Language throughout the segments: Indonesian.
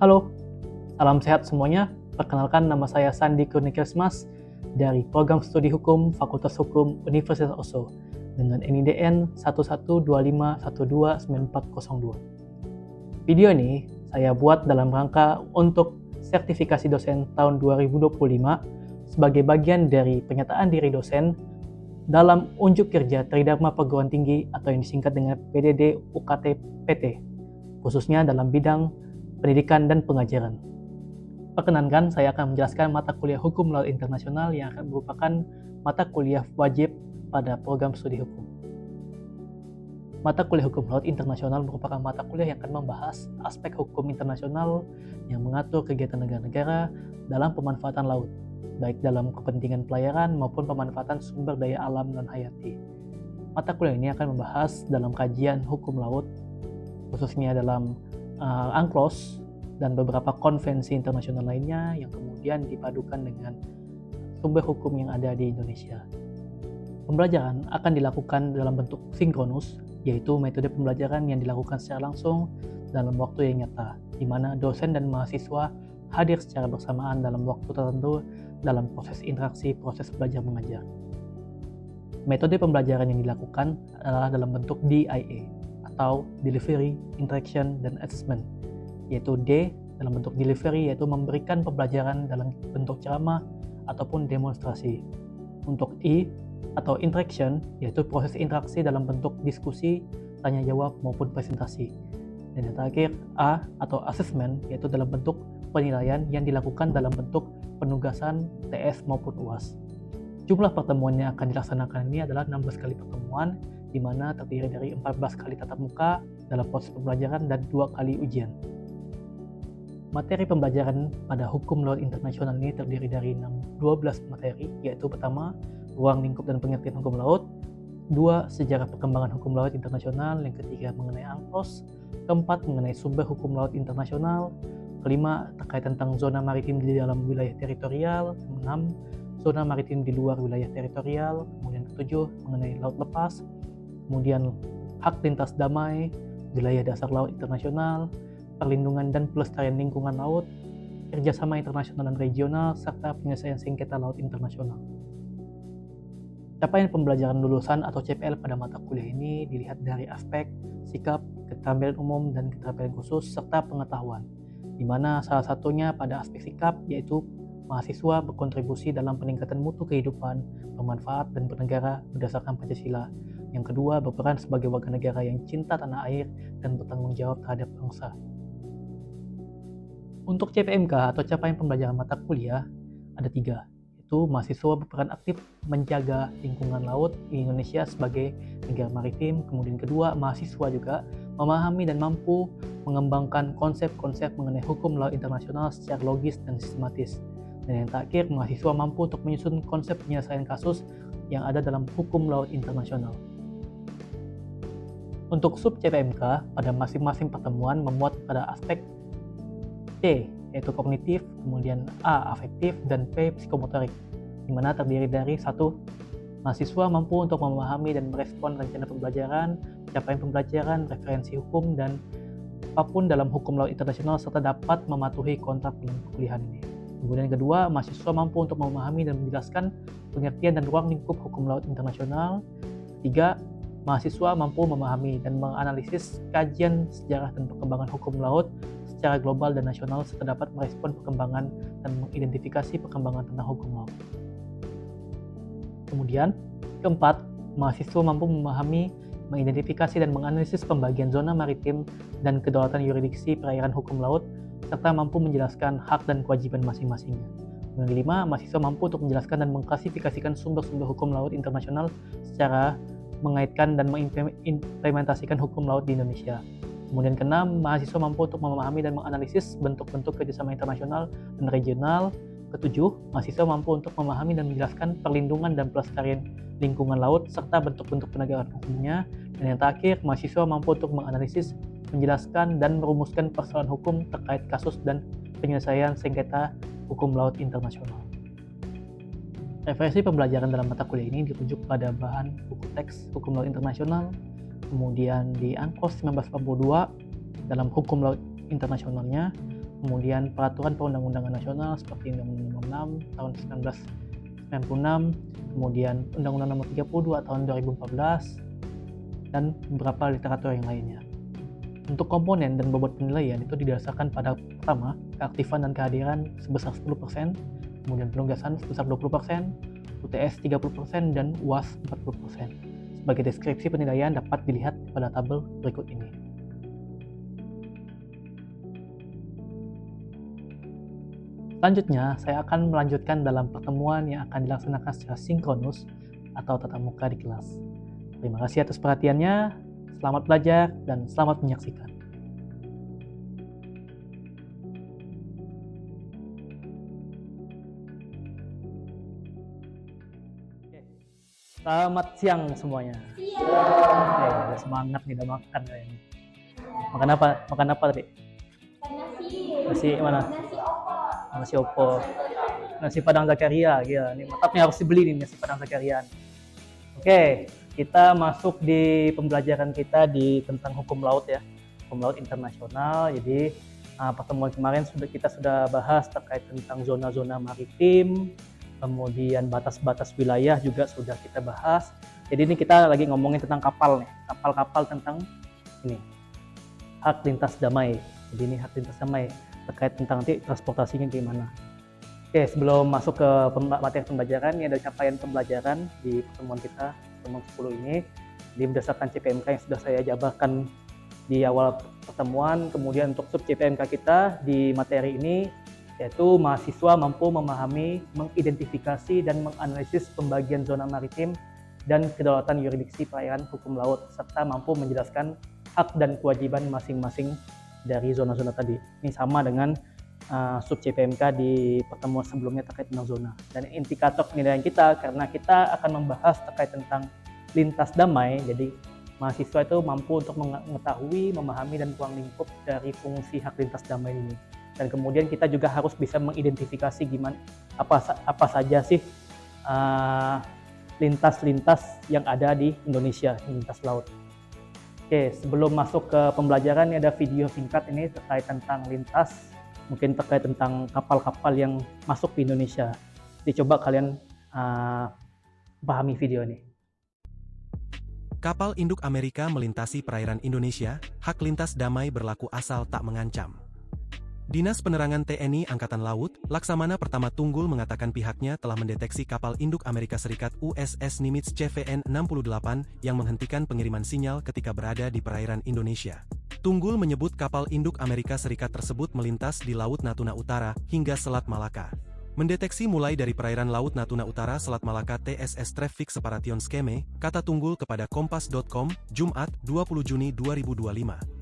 Halo, salam sehat semuanya. Perkenalkan, nama saya Sandi Kurniawismas dari Program Studi Hukum Fakultas Hukum Universitas Oslo dengan NIDN 1125129402. Video ini saya buat dalam rangka untuk sertifikasi dosen tahun 2025 sebagai bagian dari pernyataan diri dosen dalam unjuk kerja Tridharma Perguruan Tinggi atau yang disingkat dengan PDD UKT PT, khususnya dalam bidang pendidikan dan pengajaran. Perkenankan, saya akan menjelaskan mata kuliah Hukum Laut Internasional yang akan merupakan mata kuliah wajib pada program studi hukum. Mata kuliah Hukum Laut Internasional merupakan mata kuliah yang akan membahas aspek hukum internasional yang mengatur kegiatan negara-negara dalam pemanfaatan laut, baik dalam kepentingan pelayaran maupun pemanfaatan sumber daya alam dan hayati. Mata kuliah ini akan membahas dalam kajian hukum laut, khususnya dalam UNCLOS dan beberapa konvensi internasional lainnya yang kemudian dipadukan dengan sumber hukum yang ada di Indonesia. Pembelajaran akan dilakukan dalam bentuk sinkronus, yaitu metode pembelajaran yang dilakukan secara langsung dalam waktu yang nyata, di mana dosen dan mahasiswa hadir secara bersamaan dalam waktu tertentu dalam proses interaksi proses belajar mengajar. Metode pembelajaran yang dilakukan adalah dalam bentuk DIA atau Delivery, Interaction, dan Assessment, yaitu D dalam bentuk delivery yaitu memberikan pembelajaran dalam bentuk ceramah ataupun demonstrasi. Untuk I atau interaction yaitu proses interaksi dalam bentuk diskusi, tanya jawab maupun presentasi. Dan yang terakhir A atau assessment yaitu dalam bentuk penilaian yang dilakukan dalam bentuk penugasan, TS maupun UAS. Jumlah pertemuan yang akan dilaksanakan ini adalah 16 kali pertemuan, di mana terdiri dari 14 kali tatap muka dalam proses pembelajaran dan 2 kali ujian. Materi pembelajaran pada Hukum Laut Internasional ini terdiri dari 12 materi, yaitu pertama, ruang lingkup dan pengertian hukum laut, 2, sejarah perkembangan hukum laut internasional, yang ketiga mengenai UNCLOS, keempat mengenai sumber hukum laut internasional, kelima terkait tentang zona maritim di dalam wilayah teritorial, 6, zona maritim di luar wilayah teritorial, kemudian ketujuh mengenai laut lepas, kemudian hak lintas damai, wilayah dasar laut internasional, perlindungan dan pelestarian lingkungan laut, kerjasama internasional dan regional, serta penyelesaian sengketa laut internasional. Capaian pembelajaran lulusan atau CPL pada mata kuliah ini dilihat dari aspek sikap, keterampilan umum, dan keterampilan khusus, serta pengetahuan, di mana salah satunya pada aspek sikap, yaitu mahasiswa berkontribusi dalam peningkatan mutu kehidupan, bermanfaat, dan bernegara berdasarkan Pancasila. Yang kedua, berperan sebagai warga negara yang cinta tanah air dan bertanggung jawab terhadap bangsa. Untuk CPMK atau capaian pembelajaran mata kuliah ada 3, yaitu mahasiswa berperan aktif menjaga lingkungan laut di Indonesia sebagai negara maritim. Kemudian kedua, mahasiswa juga memahami dan mampu mengembangkan konsep-konsep mengenai hukum laut internasional secara logis dan sistematis. Dan yang terakhir, mahasiswa mampu untuk menyusun konsep penyelesaian kasus yang ada dalam hukum laut internasional. Untuk sub CPMK pada masing-masing pertemuan memuat pada aspek C yaitu kognitif, kemudian A afektif, dan P psikomotorik, di mana terdiri dari 1. Mahasiswa mampu untuk memahami dan merespon rencana pembelajaran, capaian pembelajaran, referensi hukum, dan apapun dalam hukum laut internasional serta dapat mematuhi kontrak perkuliahan ini. Kemudian kedua, mahasiswa mampu untuk memahami dan menjelaskan pengertian dan ruang lingkup hukum laut internasional. 3. Mahasiswa mampu memahami dan menganalisis kajian sejarah dan perkembangan hukum laut secara global dan nasional serta dapat merespon perkembangan dan mengidentifikasi perkembangan tentang hukum laut. Kemudian, keempat, mahasiswa mampu memahami, mengidentifikasi dan menganalisis pembagian zona maritim dan kedaulatan yurisdiksi perairan hukum laut serta mampu menjelaskan hak dan kewajiban masing-masingnya. Yang kelima, mahasiswa mampu untuk menjelaskan dan mengklasifikasikan sumber-sumber hukum laut internasional secara mengaitkan dan mengimplementasikan hukum laut di Indonesia. Kemudian keenam, mahasiswa mampu untuk memahami dan menganalisis bentuk-bentuk kerjasama internasional dan regional. Ketujuh, mahasiswa mampu untuk memahami dan menjelaskan perlindungan dan pelestarian lingkungan laut serta bentuk-bentuk penegakan hukumnya. Dan yang terakhir, mahasiswa mampu untuk menganalisis, menjelaskan, dan merumuskan persoalan hukum terkait kasus dan penyelesaian sengketa hukum laut internasional. Referensi pembelajaran dalam mata kuliah ini dirujuk pada bahan buku teks Hukum Laut Internasional, kemudian di UNCLOS 1982 dalam Hukum Laut Internasionalnya, kemudian peraturan perundang-undangan nasional seperti Undang-Undang Nomor 6 tahun 1996, kemudian Undang-Undang Nomor 32 tahun 2014, dan beberapa literatur yang lainnya. Untuk komponen dan bobot penilaian itu didasarkan pada pertama, keaktifan dan kehadiran sebesar 10%, kemudian penugasan sebesar 20%, UTS 30%, dan UAS 40%. Sebagai deskripsi penilaian dapat dilihat pada tabel berikut ini. Selanjutnya, saya akan melanjutkan dalam pertemuan yang akan dilaksanakan secara sinkronus atau tatap muka di kelas. Terima kasih atas perhatiannya, selamat belajar, dan selamat menyaksikan. Selamat siang semuanya. Udah semangat nih, udah makan kayaknya. Makan apa? Makan apa tadi? Nasi mana? Nasi opor. Nasi Padang Zakaria. Gila, ini mantapnya, harus dibeli nih nasi Padang Zakaria. Oke, kita masuk di pembelajaran kita tentang hukum laut ya. Hukum laut internasional. Jadi pertemuan kemarin kita sudah bahas terkait tentang zona-zona maritim, kemudian batas-batas wilayah juga sudah kita bahas. Jadi ini kita lagi ngomongin tentang kapal nih, kapal-kapal tentang ini hak lintas damai. Jadi ini hak lintas damai terkait tentang nanti transportasinya gimana. Oke, sebelum masuk ke materi pembelajaran, ini ada capaian pembelajaran di pertemuan kita, pertemuan 10 ini. Jadi berdasarkan CPMK yang sudah saya jabarkan di awal pertemuan, kemudian untuk sub CPMK kita di materi ini, yaitu mahasiswa mampu memahami, mengidentifikasi, dan menganalisis pembagian zona maritim dan kedaulatan yurisdiksi perairan hukum laut, serta mampu menjelaskan hak dan kewajiban masing-masing dari zona-zona tadi. Ini sama dengan sub CPMK di pertemuan sebelumnya terkait tentang zona. Dan indikator penilaian kita, karena kita akan membahas terkait tentang lintas damai, jadi mahasiswa itu mampu untuk mengetahui, memahami, dan ruang lingkup dari fungsi hak lintas damai ini. Dan kemudian kita juga harus bisa mengidentifikasi gimana apa saja sih lintas-lintas yang ada di Indonesia, lintas laut. Oke, sebelum masuk ke pembelajaran, ini ada video singkat ini terkait tentang lintas, mungkin terkait tentang kapal-kapal yang masuk di Indonesia. Jadi coba kalian pahami video ini. Kapal induk Amerika melintasi perairan Indonesia, hak lintas damai berlaku asal tak mengancam. Dinas Penerangan TNI Angkatan Laut, Laksamana Pertama Tunggul mengatakan pihaknya telah mendeteksi kapal induk Amerika Serikat USS Nimitz CVN 68 yang menghentikan pengiriman sinyal ketika berada di perairan Indonesia. Tunggul menyebut kapal induk Amerika Serikat tersebut melintas di Laut Natuna Utara hingga Selat Malaka. Mendeteksi mulai dari perairan Laut Natuna Utara Selat Malaka TSS Traffic Separation Scheme, kata Tunggul kepada Kompas.com, Jumat, 20 Juni 2025.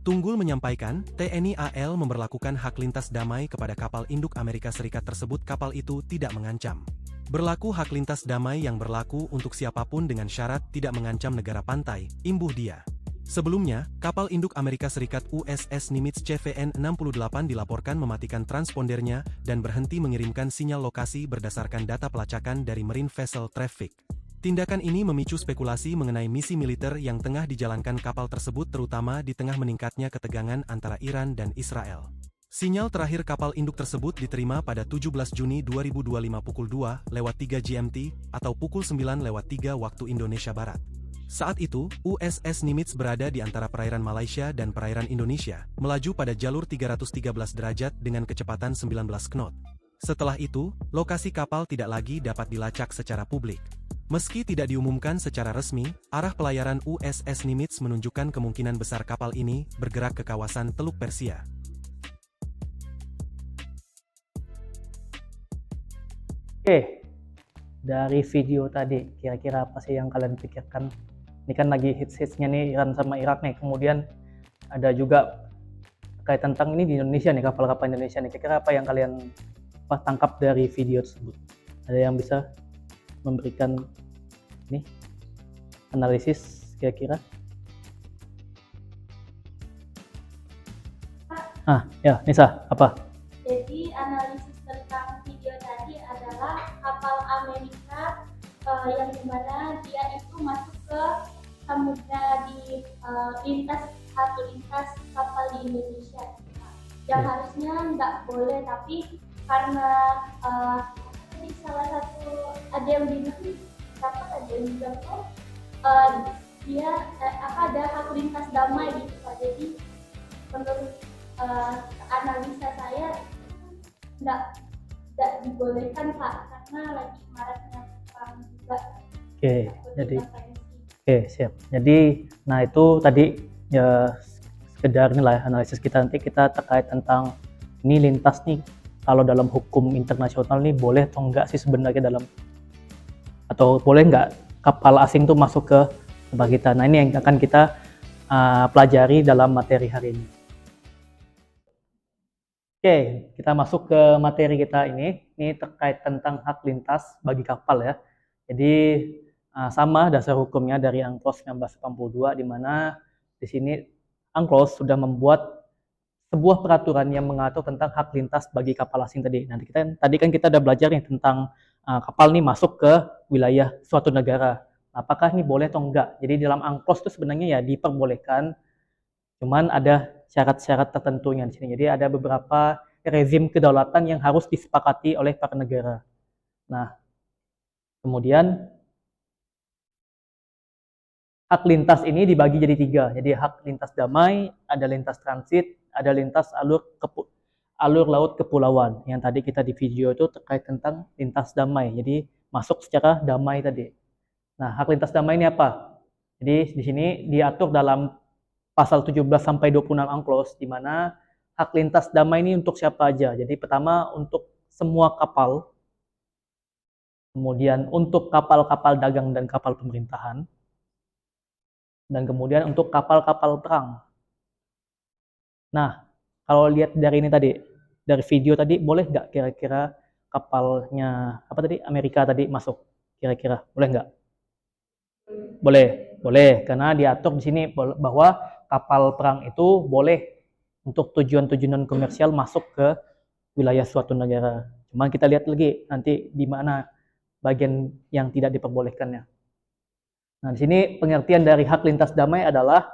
Tunggul menyampaikan, TNI AL memberlakukan hak lintas damai kepada kapal induk Amerika Serikat tersebut. Kapal itu tidak mengancam. Berlaku hak lintas damai yang berlaku untuk siapapun dengan syarat tidak mengancam negara pantai, imbuh dia. Sebelumnya, kapal induk Amerika Serikat USS Nimitz CVN 68 dilaporkan mematikan transpondernya dan berhenti mengirimkan sinyal lokasi berdasarkan data pelacakan dari Marine Vessel Traffic. Tindakan ini memicu spekulasi mengenai misi militer yang tengah dijalankan kapal tersebut, terutama di tengah meningkatnya ketegangan antara Iran dan Israel. Sinyal terakhir kapal induk tersebut diterima pada 17 Juni 2025 pukul 2:03 GMT atau pukul 9:03 waktu Indonesia Barat. Saat itu, USS Nimitz berada di antara perairan Malaysia dan perairan Indonesia, melaju pada jalur 313 derajat dengan kecepatan 19 knot. Setelah itu, lokasi kapal tidak lagi dapat dilacak secara publik. Meski tidak diumumkan secara resmi, arah pelayaran USS Nimitz menunjukkan kemungkinan besar kapal ini bergerak ke kawasan Teluk Persia. Oke, dari video tadi, kira-kira apa sih yang kalian pikirkan? Ini kan lagi hits-hitsnya nih Iran sama Irak nih, kemudian ada juga terkait tentang ini di Indonesia nih, kapal-kapal Indonesia nih. Kira-kira apa yang kalian tangkap dari video tersebut? Ada yang bisa memberikan nih analisis kira-kira? Ya, Nisa, apa? Jadi analisis tentang video tadi adalah kapal Amerika yang dimana dia itu masuk ke samudra di lintas kapal di Indonesia. yang Oke. harusnya nggak boleh, tapi karena tadi salah satu ada yang bilang, dapat ada yang bilang kok eh, dia ada hak lintas damai gitu Pak. Jadi menurut analisa saya nggak nggak dibolehkan Pak, karena lagi maraknya perang juga, Oke, takut jadi intervensi. oke, siap. Jadi, nah itu tadi ya sekedar inilah ya, analisis kita. Nanti kita terkait tentang ini lintas nih, kalau dalam hukum internasional nih boleh atau enggak sih sebenarnya dalam, atau boleh nggak kapal asing tuh masuk ke tempat kita. Nah ini yang akan kita pelajari dalam materi hari ini. Oke, kita masuk ke materi kita ini. Ini terkait tentang hak lintas bagi kapal ya. Jadi sama dasar hukumnya dari UNCLOS 1982, di mana di sini UNCLOS sudah membuat sebuah peraturan yang mengatur tentang hak lintas bagi kapal asing tadi. Nanti tadi kan kita udah belajar nih tentang kapal nih masuk ke wilayah suatu negara. Apakah ini boleh atau enggak? Jadi dalam UNCLOS itu sebenarnya ya diperbolehkan, cuman ada syarat-syarat tertentunya di sini. Jadi ada beberapa rezim kedaulatan yang harus disepakati oleh para negara. Nah, kemudian hak lintas ini dibagi jadi tiga. Jadi hak lintas damai, ada lintas transit, ada lintas alur laut kepulauan. Yang tadi kita di video itu terkait tentang lintas damai. Jadi masuk secara damai tadi. Nah, hak lintas damai ini apa? Jadi di sini diatur dalam pasal 17 sampai 26 UNCLOS, di mana hak lintas damai ini untuk siapa aja. Jadi pertama untuk semua kapal, kemudian untuk kapal-kapal dagang dan kapal pemerintahan, dan kemudian untuk kapal-kapal perang. Nah, kalau lihat dari ini tadi, dari video tadi, boleh nggak kira-kira kapalnya apa tadi Amerika tadi masuk? Kira-kira boleh nggak? Boleh, boleh, karena diatur di sini bahwa kapal perang itu boleh untuk tujuan-tujuan komersial masuk ke wilayah suatu negara. Cuman kita lihat lagi nanti di mana bagian yang tidak diperbolehkannya. Nah, di sini pengertian dari hak lintas damai adalah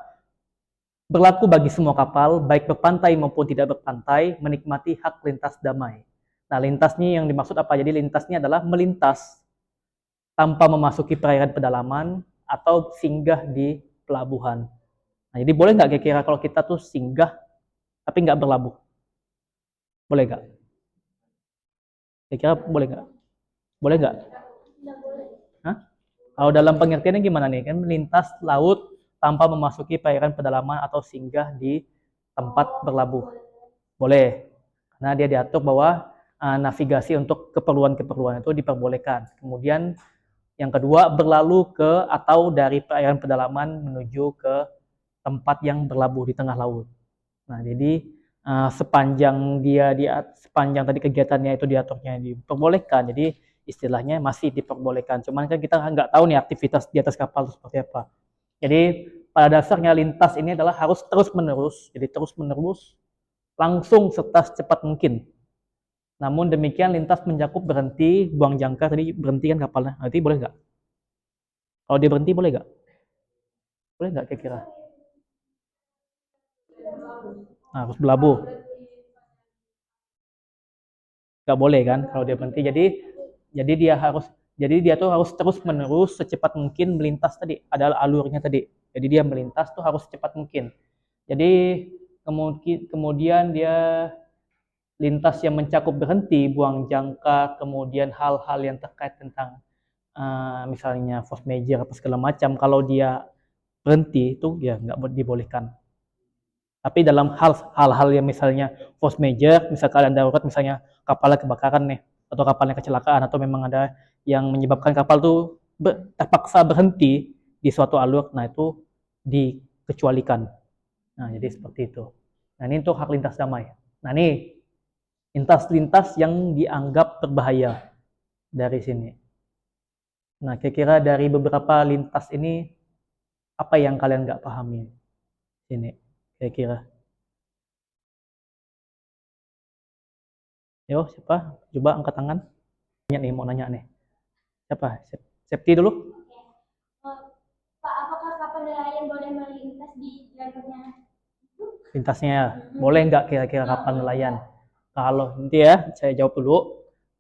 berlaku bagi semua kapal, baik berpantai maupun tidak berpantai, menikmati hak lintas damai. Nah, lintasnya yang dimaksud apa? Jadi lintasnya adalah melintas tanpa memasuki perairan pedalaman atau singgah di pelabuhan. Nah, jadi boleh nggak kira-kira kalau kita tuh singgah tapi nggak berlabuh? Boleh nggak? Kira-kira boleh nggak? Boleh nggak? Nggak boleh. Hah? Kalau dalam pengertiannya gimana nih? Kan melintas laut tanpa memasuki perairan pedalaman atau singgah di tempat berlabuh. Boleh. Karena dia diatur bahwa navigasi untuk keperluan-keperluan itu diperbolehkan. Kemudian yang kedua, berlalu ke atau dari perairan pedalaman menuju ke tempat yang berlabuh di tengah laut. Nah, jadi sepanjang tadi kegiatannya itu diaturnya diperbolehkan. Jadi istilahnya masih diperbolehkan. Cuman kan kita nggak tahu nih aktivitas di atas kapal itu seperti apa. Jadi pada dasarnya lintas ini adalah harus terus-menerus. Jadi terus-menerus langsung serta secepat mungkin. Namun demikian lintas mencakup berhenti, buang jangkar, tadi berhenti kan kapalnya. Nanti boleh nggak? Kalau dia berhenti boleh nggak? Boleh nggak kira-kira? Nah, harus berlabuh. Nggak boleh kan kalau dia berhenti. Jadi dia harus jadi dia tuh harus terus menerus secepat mungkin melintas tadi. Ada alurnya tadi. Jadi dia melintas tuh harus secepat mungkin. Jadi kemudian dia lintas yang mencakup berhenti, buang jangka, kemudian hal-hal yang terkait tentang misalnya force major apa segala macam, kalau dia berhenti itu ya nggak dibolehkan. Tapi dalam hal-hal yang misalnya force major, misal keadaan darurat, misalnya kapalnya kebakaran nih, atau kapalnya kecelakaan, atau memang ada yang menyebabkan kapal tuh terpaksa berhenti di suatu alur, nah itu dikecualikan. Nah, jadi seperti itu. Nah, ini untuk hak lintas damai. Nah, ini lintas-lintas yang dianggap berbahaya dari sini. Nah, kira-kira dari beberapa lintas ini, apa yang kalian nggak pahami sini? Kira-kira. Yo, siapa? Coba angkat tangan. Nanya nih, mau nanya nih. Siapa? Septi dulu. Oke. Pak, apakah kapal nelayan boleh melintas di jalurnya? lintasnya. Boleh nggak kira-kira kapal nelayan? Kalau nanti ya, saya jawab dulu.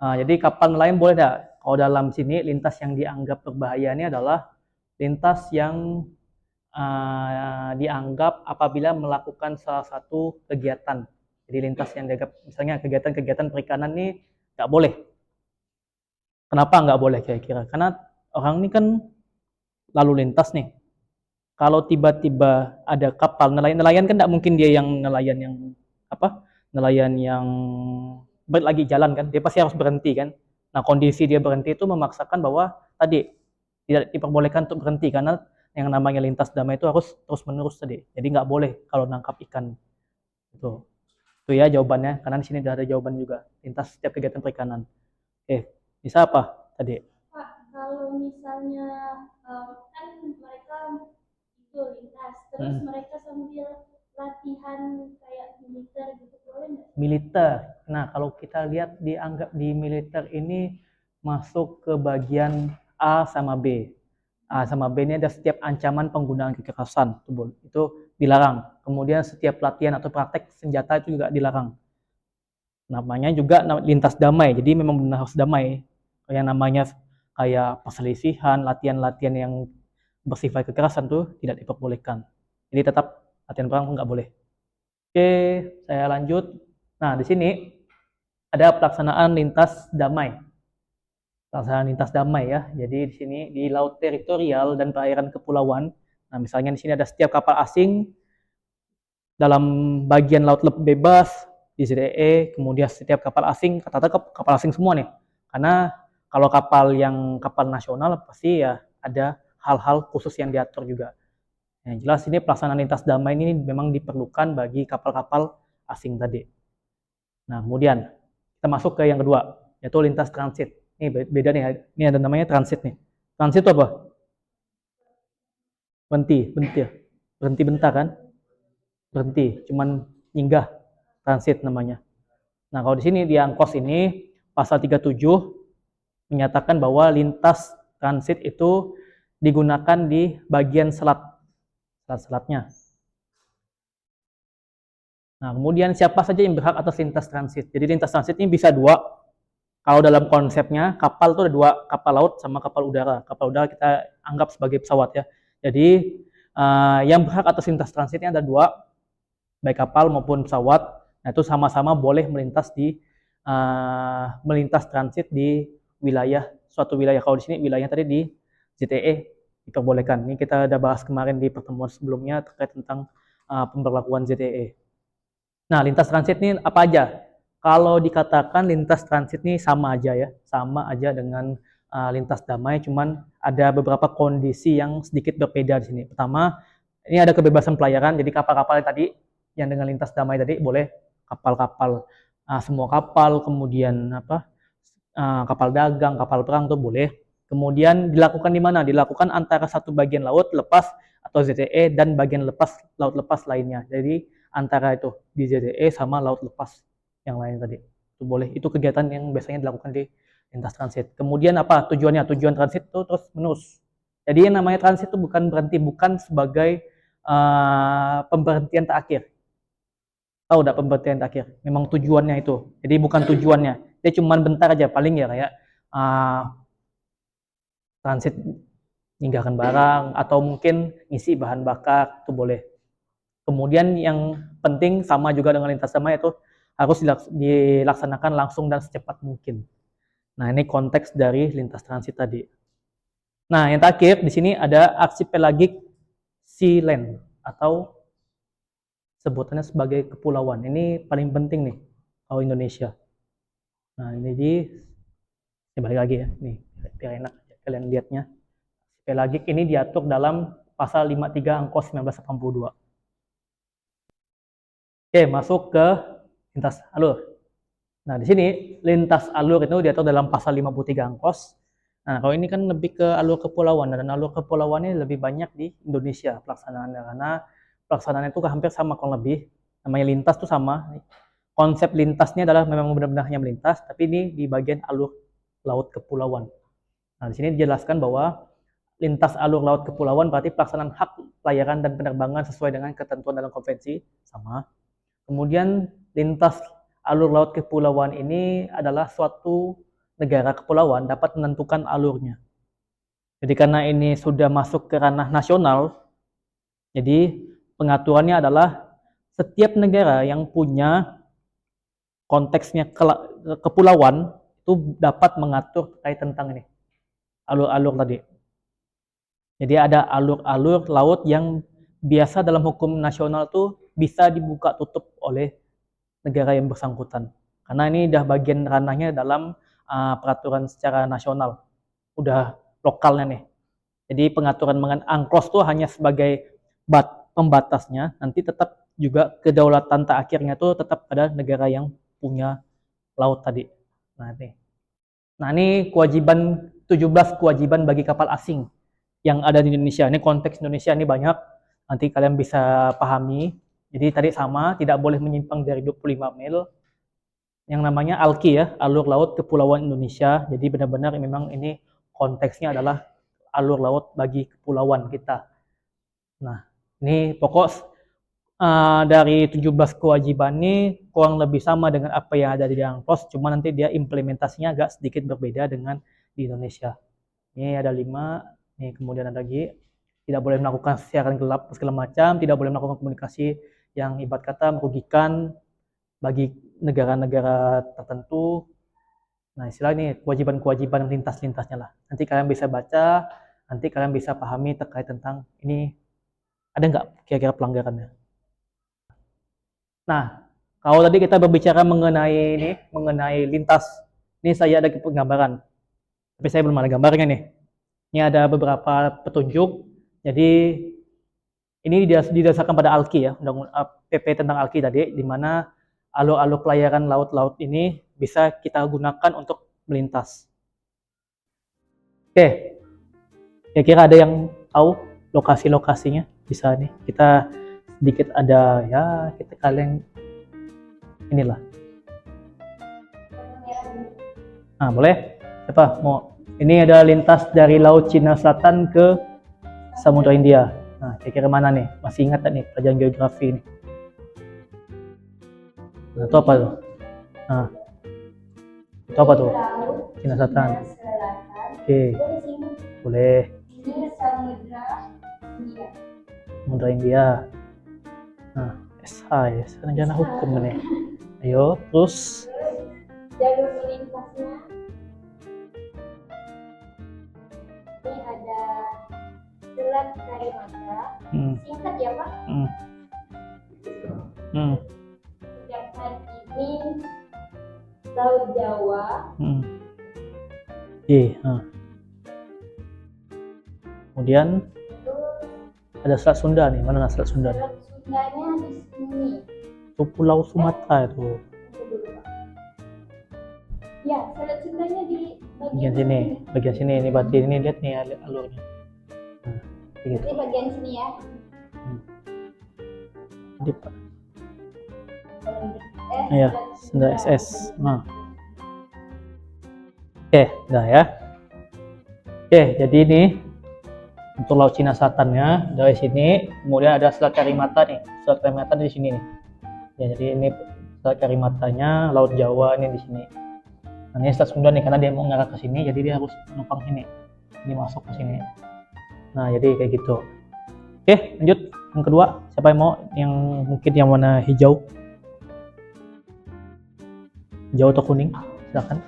Jadi kapal nelayan boleh nggak? Kalau dalam sini lintas yang dianggap berbahaya ini adalah lintas yang dianggap apabila melakukan salah satu kegiatan. Jadi lintas yang dianggap misalnya kegiatan-kegiatan perikanan ini nggak boleh. Kenapa nggak boleh kira-kira? Karena orang ini kan lalu lintas nih. Kalau tiba-tiba ada kapal nelayan kan nggak mungkin dia yang nelayan yang apa? Nelayan yang lagi jalan kan, dia pasti harus berhenti kan. Nah, kondisi dia berhenti itu memaksakan bahwa tadi tidak diperbolehkan untuk berhenti karena yang namanya lintas damai itu harus terus menerus tadi. Jadi nggak boleh kalau nangkap ikan. Itu ya jawabannya. Karena di sini sudah ada jawaban juga. Lintas setiap kegiatan perikanan. Bisa apa tadi? Pak, kalau misalnya kan mereka itu lintas, terus mereka sambil latihan kayak militer gitu, boleh nggak? Militer. Nah, kalau kita lihat dianggap di militer ini masuk ke bagian A sama B. A sama B ini ada setiap ancaman penggunaan kekerasan, itu dilarang. Kemudian setiap latihan atau praktek senjata itu juga dilarang. Namanya juga lintas damai, jadi memang benar harus damai. Yang namanya kayak perselisihan, latihan-latihan yang bersifat kekerasan tuh tidak diperbolehkan. Jadi tetap latihan perang nggak boleh. Oke, saya lanjut. Nah, di sini ada pelaksanaan lintas damai. Pelaksanaan lintas damai ya. Jadi di sini di laut teritorial dan perairan kepulauan. Nah, misalnya di sini ada setiap kapal asing dalam bagian laut bebas di ZEE, kemudian setiap kapal asing, kata-kata kapal asing semua nih. Karena kalau kapal nasional pasti ya ada hal-hal khusus yang diatur juga. Yang jelas ini pelaksanaan lintas damai ini memang diperlukan bagi kapal-kapal asing tadi. Nah, kemudian kita masuk ke yang kedua, yaitu lintas transit. Ini beda nih, ini ada namanya transit nih. Transit itu apa? Berhenti bentar kan? Berhenti, cuman nyinggah, transit namanya. Nah, kalau di sini di Angkos ini pasal 37 menyatakan bahwa lintas transit itu digunakan di bagian selat-selatnya. Nah, kemudian siapa saja yang berhak atas lintas transit? Jadi lintas transit ini bisa dua. Kalau dalam konsepnya, kapal itu ada dua, kapal laut sama kapal udara. Kapal udara kita anggap sebagai pesawat ya. Jadi yang berhak atas lintas transitnya ada dua, baik kapal maupun pesawat. Nah, itu sama-sama boleh melintas transit di suatu wilayah. Kalau di sini wilayah tadi di ZTE diperbolehkan. Ini kita udah bahas kemarin di pertemuan sebelumnya terkait tentang pemberlakuan ZTE. Nah, lintas transit ini apa aja? Kalau dikatakan lintas transit ini sama aja ya, sama aja dengan lintas damai, cuman ada beberapa kondisi yang sedikit berbeda di sini. Pertama, ini ada kebebasan pelayaran, jadi kapal-kapal tadi yang dengan lintas damai tadi boleh kapal-kapal, semua kapal, kemudian kapal dagang, kapal perang tuh boleh. Kemudian dilakukan di mana? Dilakukan antara satu bagian laut lepas atau ZTE dan bagian laut lepas lainnya. Jadi antara itu di ZTE sama laut lepas yang lain tadi itu boleh. Itu kegiatan yang biasanya dilakukan di lintas transit. Kemudian apa tujuannya? Tujuan transit itu terus menerus. Jadi yang namanya transit itu bukan berhenti, bukan sebagai pemberhentian terakhir. Tahu enggak pemberhentian terakhir? Memang tujuannya itu. Jadi bukan tujuannya. Dia cuma bentar aja, paling ya kayak transit meninggalkan barang atau mungkin ngisi bahan bakar itu boleh. Kemudian yang penting sama juga dengan lintas damai itu harus dilaksanakan langsung dan secepat mungkin. Nah, ini konteks dari lintas transit tadi. Nah, yang terakhir di sini ada archipelagic sea land atau sebutannya sebagai kepulauan. Ini paling penting nih kalau Indonesia. Nah, ini balik lagi ya. Nih, biar enak kalian lihatnya. Archipelagic ini diatur dalam pasal 53 Angkos 1982. Oke, masuk ke lintas alur. Nah, di sini lintas alur itu diatur dalam pasal 53 Angkos. Nah, kalau ini kan lebih ke alur kepulauan, dan alur kepulauan ini lebih banyak di Indonesia pelaksanaannya, karena pelaksanaannya itu hampir sama kurang lebih. Namanya lintas itu sama. Konsep lintasnya adalah memang benar-benar hanya melintas, tapi ini di bagian alur laut kepulauan. Nah, di sini dijelaskan bahwa lintas alur laut kepulauan berarti pelaksanaan hak pelayaran dan penerbangan sesuai dengan ketentuan dalam konvensi sama. Kemudian lintas alur laut kepulauan ini adalah suatu negara kepulauan dapat menentukan alurnya. Jadi karena ini sudah masuk ke ranah nasional, jadi pengaturannya adalah setiap negara yang punya konteksnya kepulauan itu dapat mengatur terkait tentang ini alur-alur tadi. Jadi ada alur-alur laut yang biasa dalam hukum nasional tuh bisa dibuka tutup oleh negara yang bersangkutan. Karena ini udah bagian ranahnya dalam peraturan secara nasional. Udah lokalnya nih. Jadi pengaturan mengenai UNCLOS tuh hanya sebagai pembatasnya, nanti tetap juga kedaulatan tak akhirnya tuh tetap pada negara yang punya laut tadi. Nah, ini kewajiban 17 kewajiban bagi kapal asing yang ada di Indonesia. Ini konteks Indonesia ini banyak. Nanti kalian bisa pahami. Jadi tadi sama, tidak boleh menyimpang dari 25 mil. Yang namanya ALKI ya, Alur Laut Kepulauan Indonesia. Jadi benar-benar memang ini konteksnya adalah alur laut bagi kepulauan kita. Nah, ini pokok dari 17 kewajiban ini kurang lebih sama dengan apa yang ada di UNCLOS, cuma nanti dia implementasinya agak sedikit berbeda dengan di Indonesia. Ini ada 5. Nih, kemudian ada lagi, tidak boleh melakukan siaran gelap segala macam, tidak boleh melakukan komunikasi yang ibarat kata merugikan bagi negara-negara tertentu. Nah, istilah ini kewajiban-kewajiban lintas-lintasnya lah. Nanti kalian bisa baca, nanti kalian bisa pahami terkait tentang ini ada nggak kira-kira pelanggarannya. Nah, kalau tadi kita berbicara mengenai lintas, ini saya ada penggambaran, tapi saya belum ada gambarnya nih. Ini ada beberapa petunjuk. Jadi ini didasarkan pada ALKI ya, PP tentang ALKI tadi, di mana alur-alur pelayaran laut-laut ini bisa kita gunakan untuk melintas. Oke, kira-kira ada yang tahu lokasi-lokasinya? Bisa nih, kita sedikit ada ya, kita kalian inilah. Nah, boleh? Siapa mau? Ini ada lintas dari Laut Cina Selatan ke Samudra India. Nah, kira-kira mana nih? Masih ingat tak nih pelajaran geografi ini? Nah, itu apa tuh? Nah, itu apa tuh? Cina Selatan. Oke, boleh. Ini Samudra India. Samudra India. Nah, SH ya, rencana hukum nih. Ayo, terus Jalur melintasnya ini ada Selat Karimata. Singkat ya Pak. Sedangkan ini Laut Jawa. Kemudian Terus ada Selat Sunda nih. Mana Selat Sunda? Selat Sundanya di sini. Itu Pulau Sumatera itu. Ya, Selat Sundanya di Bagian sini. Bagian sini. Ini berarti ini lihat nih alurnya. Nah, gitu. Ini bagian sini ya. Jadi Pak. Ya, Sunda SS. Nah. Oke, udah ya. Oke, jadi ini untuk Laut Cina Selatannya dari sini, kemudian ada Selat Karimata nih. Selat Karimata di sini nih. Ya, jadi ini Selat Karimatanya, Laut Jawa ini di sini. Nah, ini Selat Sunda nih karena dia mau ngarah ke sini, jadi dia harus numpang sini. Ini masuk ke sini. Nah, jadi kayak gitu. Oke, lanjut yang kedua. Siapa yang mau? Yang mungkin yang warna hijau? Hijau atau kuning? Silakan.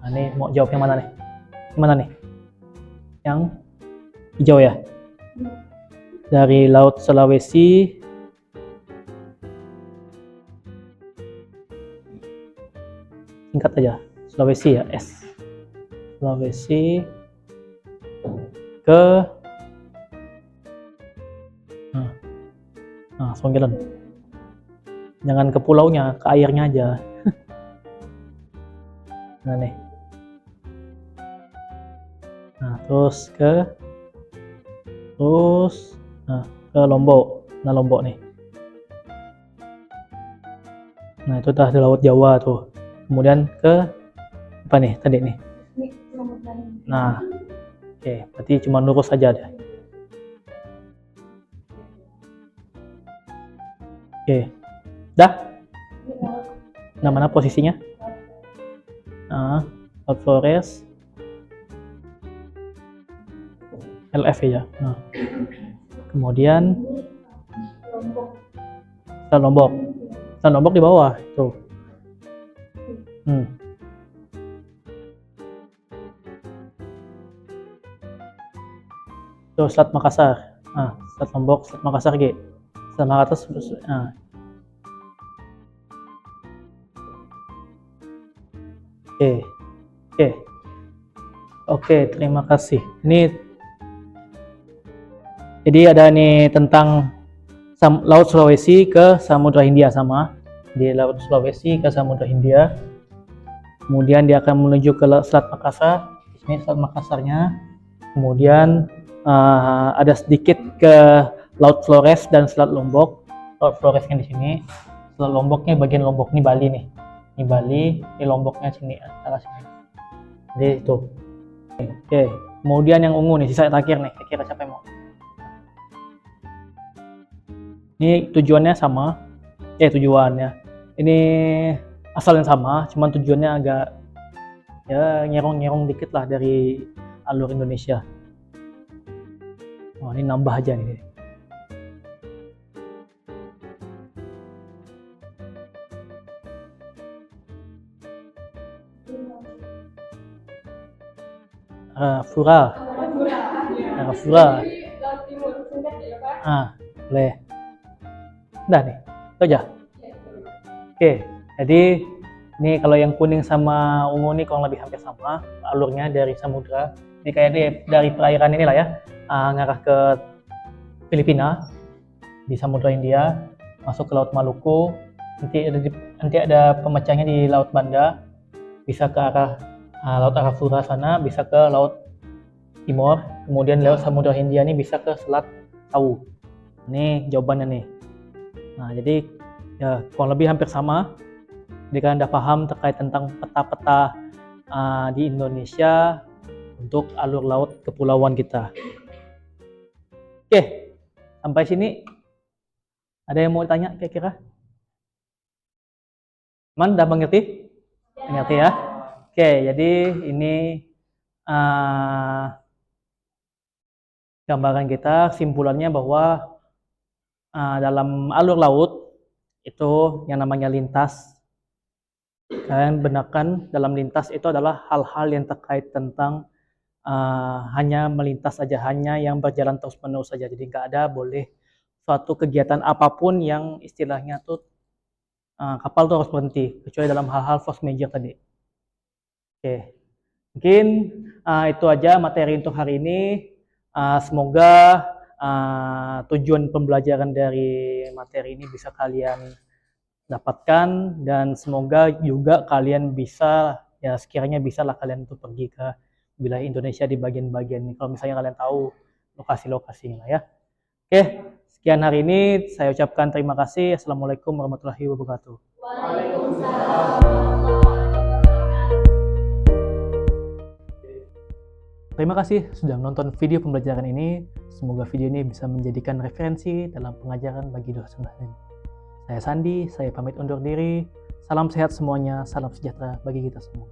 Nah, ini mau jawab yang mana nih? Yang mana nih? Yang hijau ya? Dari Laut Sulawesi singkat aja, Sulawesi ya, S. Sulawesi ke langsung jalan. Jangan ke pulaunya, ke airnya aja. Nah nih. Nah, terus ke Lombok. Nah, Lombok nih. Nah, itu udah di Laut Jawa tuh. Kemudian ke apa nih tadi nih? Ini kemudian. Nah, oke, berarti cuma lurus saja deh. Oke, dah. Nah, mana posisinya? Nah, Laut Flores, LF ya. Nah, kemudian Lombok. Selat Lombok. Selat Lombok di bawah tuh. Tuh Selat Makassar. Nah, Selat Lombok, Selat Makassar G. Selat Makassar. Nah. Oke, terima kasih. Ini jadi ada nih tentang Laut Sulawesi ke Samudra Hindia sama. Di Laut Sulawesi ke Samudra Hindia. Kemudian dia akan menuju ke Selat Makassar. Ini Selat Makassarnya. Kemudian ada sedikit ke Laut Flores dan Selat Lombok. Laut Floresnya di sini. Selat Lomboknya bagian Lombok ini Bali nih. Ini Bali, ini Lomboknya sini, arah sini. Jadi itu. Oke, kemudian yang ungu nih, sisa terakhir nih. Kira-kira siapa yang mau? Ini tujuannya sama. Tujuannya. Ini asal yang sama, cuman tujuannya agak ya nyerong-nyerong dikit lah dari alur Indonesia. Oh, ini nambah aja nih. Arafura. Boleh. Udah nih, itu aja. Oke, jadi ini kalau yang kuning sama ungu nih kurang lebih hampir sama alurnya dari samudra. Ini kayak dari perairan ini lah ya, ngarah ke Filipina di Samudra Hindia, masuk ke Laut Maluku. Nanti ada pemecahnya di Laut Banda, bisa ke arah Laut Arafura sana, bisa ke Laut Timur, kemudian lewat Samudra Hindia ini bisa ke Selat Tawu. Ini jawabannya nih. Nah, jadi ya kurang lebih hampir sama. Jadi kalian udah paham terkait tentang peta-peta di Indonesia untuk alur laut kepulauan kita. Oke, sampai sini ada yang mau tanya kira-kira? Man, udah mengerti? Mengerti ya? Oke, jadi ini gambaran kita, kesimpulannya bahwa dalam alur laut itu yang namanya lintas. Kalian benarkan dalam lintas itu adalah hal-hal yang terkait tentang hanya melintas saja, hanya yang berjalan terus-menerus saja. Jadi nggak ada boleh suatu kegiatan apapun yang istilahnya tuh kapal tuh harus berhenti, kecuali dalam hal-hal force major tadi. Oke, mungkin itu aja materi untuk hari ini. Semoga tujuan pembelajaran dari materi ini bisa kalian dapatkan, dan semoga juga kalian bisa ya sekiranya bisa lah kalian untuk pergi ke wilayah Indonesia di bagian-bagian ini kalau misalnya kalian tahu lokasi-lokasinya ya. Oke, sekian hari ini saya ucapkan terima kasih. Assalamualaikum warahmatullahi wabarakatuh. Waalaikumsalam. Terima kasih sudah menonton video pembelajaran ini. Semoga video ini bisa menjadikan referensi dalam pengajaran bagi dosen lain. Saya Sandi, saya pamit undur diri. Salam sehat semuanya, salam sejahtera bagi kita semua.